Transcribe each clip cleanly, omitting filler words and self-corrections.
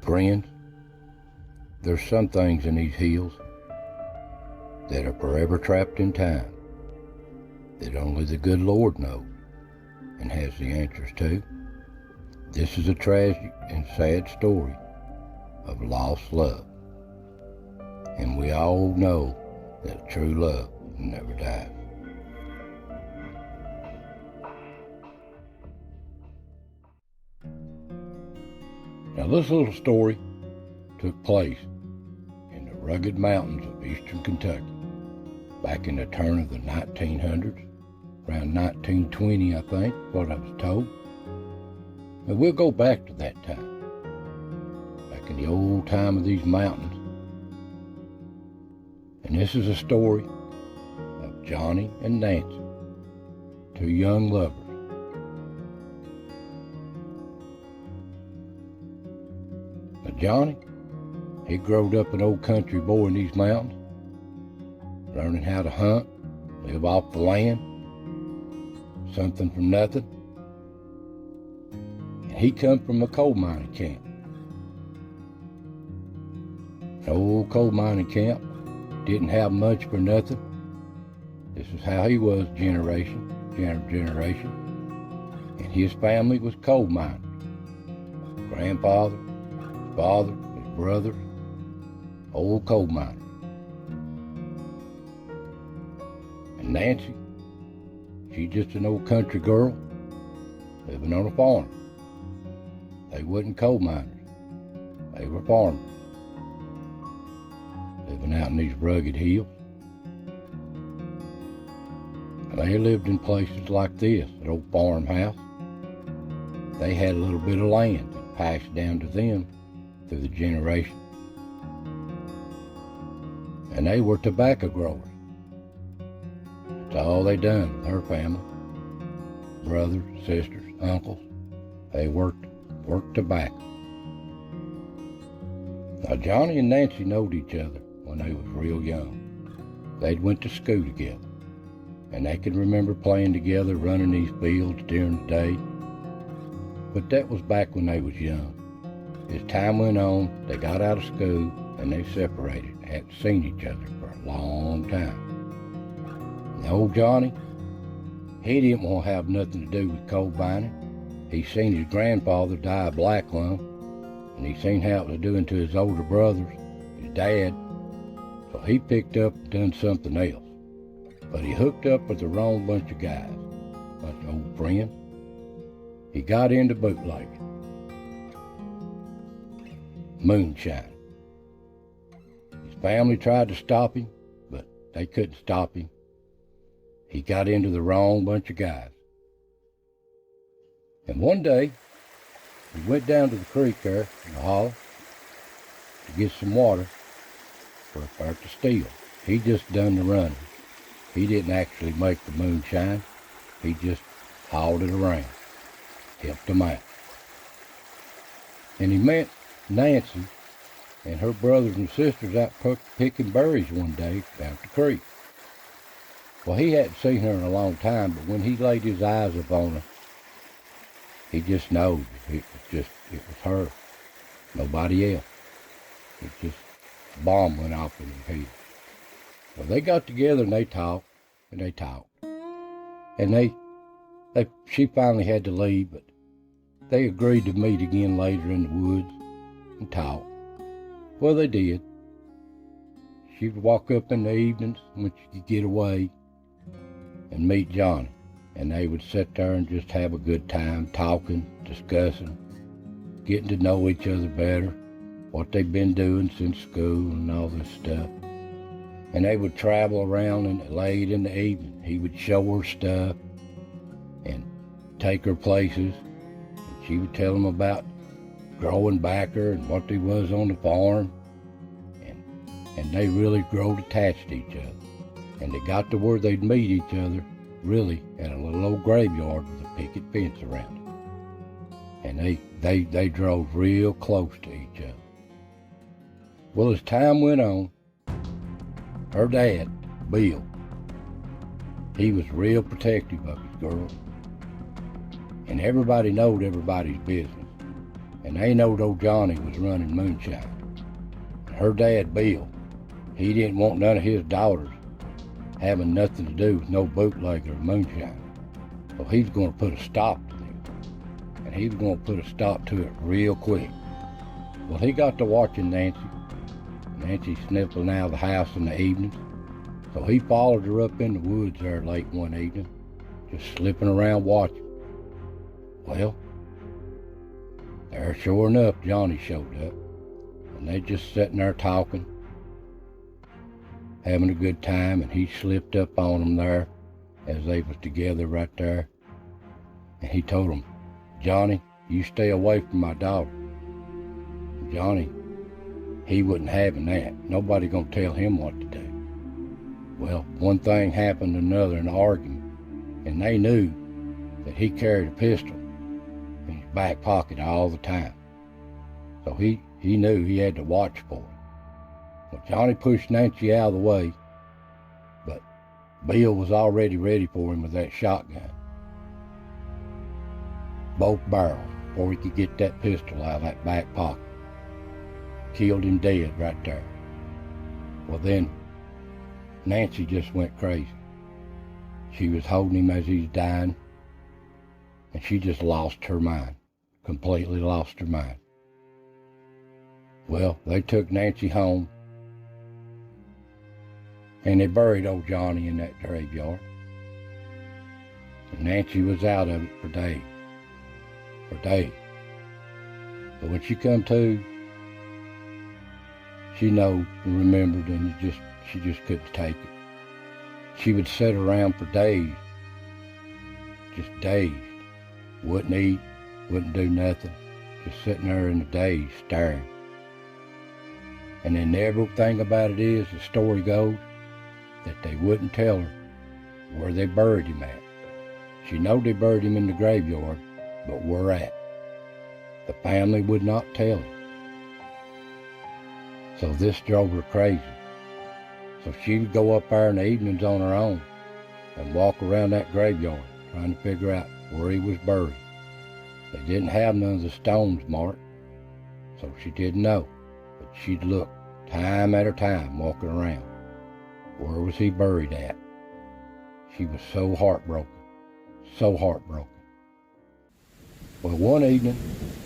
Friends, there's some things in these hills that are forever trapped in time that only the good Lord knows and has the answers to. This is a tragic and sad story of lost love. And we all know that true love never dies. Now this little story took place in the rugged mountains of eastern Kentucky back in the turn of the 1900s, around 1920 I think, what I was told. But we'll go back to that time, back in the old time of these mountains. And this is a story of Johnny and Nancy, two young lovers. Now Johnny, he growed up an old country boy in these mountains, learning how to hunt, live off the land, something from nothing. And he come from a coal mining camp. An old coal mining camp, didn't have much for nothing. This is how he was generation. And his family was coal miners. Grandfather, his father, his brothers, old coal miners. And Nancy, she's just an old country girl living on a farm. They wasn't coal miners. They were farmers, living out in these rugged hills. And they lived in places like this, an old farmhouse. They had a little bit of land that passed down to them through the generations. And they were tobacco growers. That's all they done with her family. Brothers, sisters, uncles. They worked tobacco. Now Johnny and Nancy knowed each other when they was real young. They'd went to school together, and they could remember playing together, running these fields during the day. But that was back when they was young. As time went on, they got out of school and they separated, hadn't seen each other for a long time. And old Johnny, he didn't want to have nothing to do with coal mining. He seen his grandfather die of black lung, and he seen how it was doing to his older brothers, his dad. So he picked up and done something else. But he hooked up with the wrong bunch of guys, bunch of old friends. He got into bootlegging, moonshine. His family tried to stop him, but they couldn't stop him. He got into the wrong bunch of guys. And one day, he went down to the creek there in the hollow to get some water for to steal. He just done the running. He didn't actually make the moonshine. He just hauled it around, helped them out. And he met Nancy and her brothers and sisters out picking berries one day down at the creek. Well, he hadn't seen her in a long time, but when he laid his eyes upon her, he just knowed it was her, nobody else. It just, a bomb went off in his head. Well, they got together and they talked, and they talked. And she finally had to leave, but they agreed to meet again later in the woods and talk. Well, they did. She would walk up in the evenings when she could get away and meet Johnny. And they would sit there and just have a good time, talking, discussing, getting to know each other better, what they've been doing since school and all this stuff. And they would travel around and late in the evening. He would show her stuff and take her places. And she would tell him about growing backer and what they was on the farm. And they really growed attached to each other. And they got to where they'd meet each other really at a little old graveyard with a picket fence around it. And they drove real close to each other. Well, as time went on, her dad, Bill, he was real protective of his girl. And everybody knowed everybody's business. and they knowed old Johnny was running moonshine. And her dad, Bill, he didn't want none of his daughters having nothing to do with no bootlegger or moonshine. So he was going to put a stop to them. And he was going to put a stop to it real quick. Well, he got to watching Nancy. Nancy sniffling out of the house in the evenings. So he followed her up in the woods there late one evening, just slipping around watching. Well, there sure enough Johnny showed up. And they just sitting there talking, having a good time, and he slipped up on them there as they was together right there. And he told them, "Johnny, you stay away from my daughter." Johnny, he wasn't having that. Nobody gonna tell him what to do. Well, one thing happened to another in the argument, and they knew that he carried a pistol in his back pocket all the time. So he knew he had to watch for it. Well, Johnny pushed Nancy out of the way, but Bill was already ready for him with that shotgun. Both barrels before he could get that pistol out of that back pocket. Killed him dead right there. Well, then Nancy just went crazy. She was holding him as he was dying, and she just lost her mind, completely lost her mind. Well, they took Nancy home, and they buried old Johnny in that graveyard. And Nancy was out of it for days. But when she come to, she knowed and remembered, and she just couldn't take it. She would sit around for days, just dazed. Wouldn't eat, wouldn't do nothing, just sitting there in the daze, staring. And then everything about it is, the story goes, that they wouldn't tell her where they buried him at. She knowed they buried him in the graveyard, but where at? The family would not tell her. So this drove her crazy. So she would go up there in the evenings on her own and walk around that graveyard trying to figure out where he was buried. They didn't have none of the stones marked, so she didn't know. But she'd look time after time walking around. Where was he buried at? She was so heartbroken, so heartbroken. Well, one evening,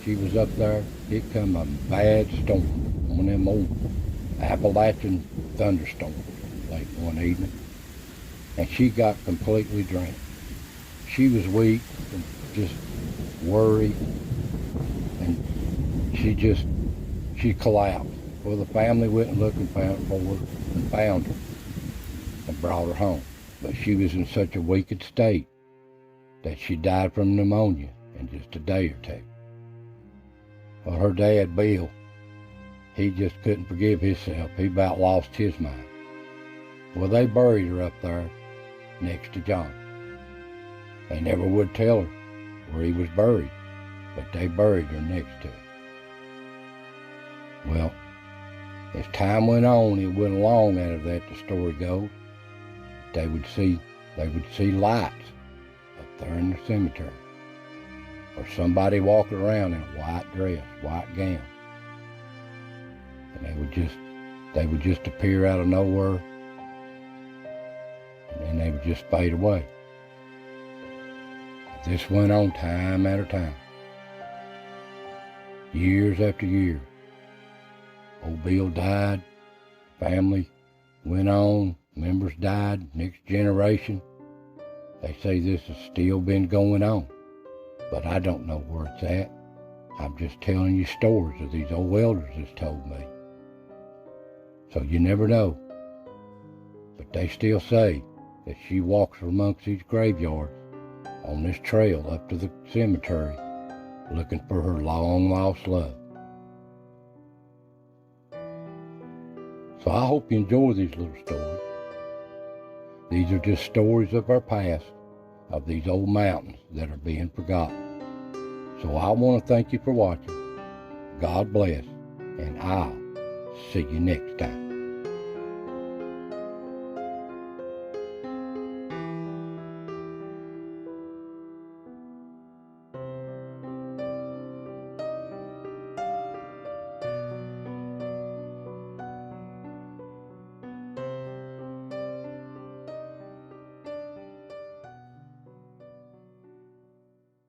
she was up there. It come a bad storm, one of them old Appalachian thunderstorms late one evening, and she got completely drenched. She was weak and just worried, and she collapsed. Well, the family went and looking for her and found her and brought her home. But she was in such a weakened state that she died from pneumonia in just a day or two. Well, her dad, Bill, he just couldn't forgive himself. He about lost his mind. Well, they buried her up there next to John. They never would tell her where he was buried, but they buried her next to him. Well, as time went on, it went along out of that, the story goes. They would see lights up there in the cemetery, or somebody walking around in a white dress, white gown, and they would just appear out of nowhere, and then they would just fade away. This went on time after time, years after year. Old Bill died, family went on, members died, next generation. They say this has still been going on, but I don't know where it's at. I'm just telling you stories that these old elders has told me. So you never know. But they still say that she walks amongst these graveyards on this trail up to the cemetery looking for her long lost love. So I hope you enjoy these little stories. These are just stories of our past, of these old mountains that are being forgotten. So I want to thank you for watching. God bless, and I'll see you next time.